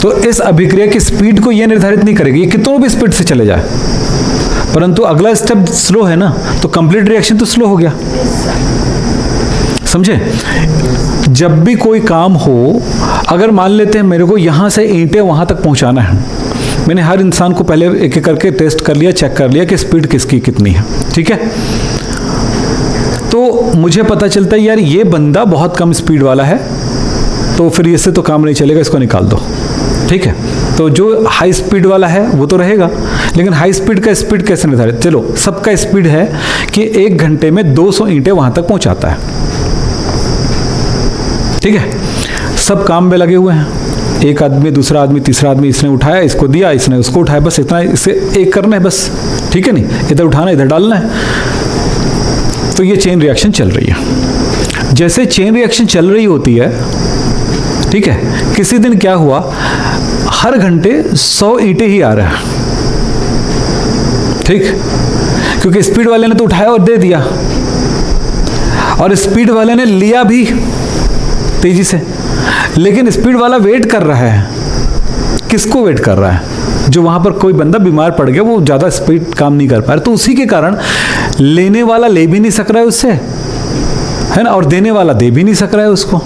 तो इस अभिक्रिया की स्पीड को ये निर्धारित नहीं करेगी, ये कितनों भी स्पीड से चले जाए, परंतु अगला स्टेप स्लो है ना, तो कंप्लीट रिएक्शन तो स्लो हो गया। समझे? जब भी कोई काम हो, अगर मान लेते हैं मेरे को यहाँ से ईंटें वहाँ तक पहुँचाना है, मैंने हर इंसान को पहले एक एक करके टेस्ट कर लिया, चेक कर लिया कि स्पीड किसकी कितनी है, ठीक है? तो मुझे पता चलता है यार ये बंदा बहुत कम स्पीड वाला है, तो फिर इससे तो काम नहीं चलेगा, इसको निकाल दो, ठीक है? तो जो हाई स्पीड वाला है वो तो रहेगा, लेकिन हाई स्पीड का स्पीड कैसे निर्धारित? चलो, सबका स्पीड है कि 1 घंटे में 200 ईंटें वहाँ तक पहुँचाता है, ठीक है? सब काम में लगे हुए हैं, एक आदमी, दूसरा आदमी, तीसरा आदमी, इसने उठाया, इसको दिया, इसने उसको उठाया, बस इतना, इसे एक करना है बस, ठीक है? नहीं, इधर उठाना, इधर डालना है। तो ये चेन रिएक्शन चल रही है। जैसे चेन रिएक्शन चल रही होती है, ठीक है, किसी दिन क्या हुआ, हर घंटे 100 ईंटें ही आ रहा है, ठीक? क्योंकि स्पीड वाले ने तो उठाया और दे दिया, और स्पीड वाले ने लिया भी तेजी से, लेकिन स्पीड वाला वेट कर रहा है। किसको वेट कर रहा है? जो वहां पर कोई बंदा बीमार पड़ गया, वो ज्यादा स्पीड काम नहीं कर पा रहा, तो उसी के कारण लेने वाला ले भी नहीं सक रहा है उससे, है ना, और देने वाला दे भी नहीं सक रहा है उसको,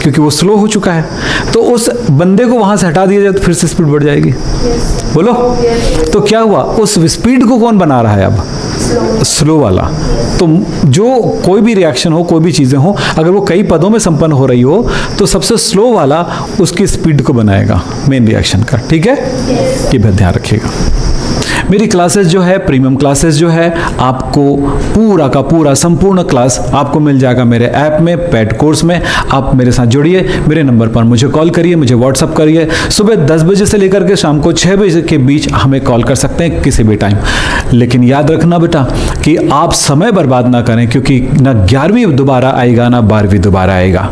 क्योंकि वो स्लो हो चुका है। तो उस बंदे को वहां से हटा दिया जाए तो फिर से स्पीड बढ़ जाएगी। बोलो, तो क्या हुआ? उस स्पीड को कौन बना रहा है अब? स्लो वाला। तो जो कोई भी रिएक्शन हो, कोई भी चीजें हो, अगर वो कई पदों में संपन्न हो रही हो, तो सबसे स्लो वाला उसकी स्पीड को बनाएगा मेन रिएक्शन का, ठीक है? ये भी ध्यान रखिएगा। मेरी क्लासेस जो है, प्रीमियम क्लासेस जो है, आपको पूरा का पूरा संपूर्ण क्लास आपको मिल जाएगा मेरे ऐप में, पेड कोर्स में। आप मेरे साथ जुड़िए, मेरे नंबर पर मुझे कॉल करिए, मुझे व्हाट्सअप करिए। सुबह 10 बजे से लेकर के शाम को 6 बजे के बीच हमें कॉल कर सकते हैं किसी भी टाइम। लेकिन याद रखना बेटा कि आप समय बर्बाद ना करें, क्योंकि ना 11वीं दोबारा आएगा, ना 12वीं दोबारा आएगा।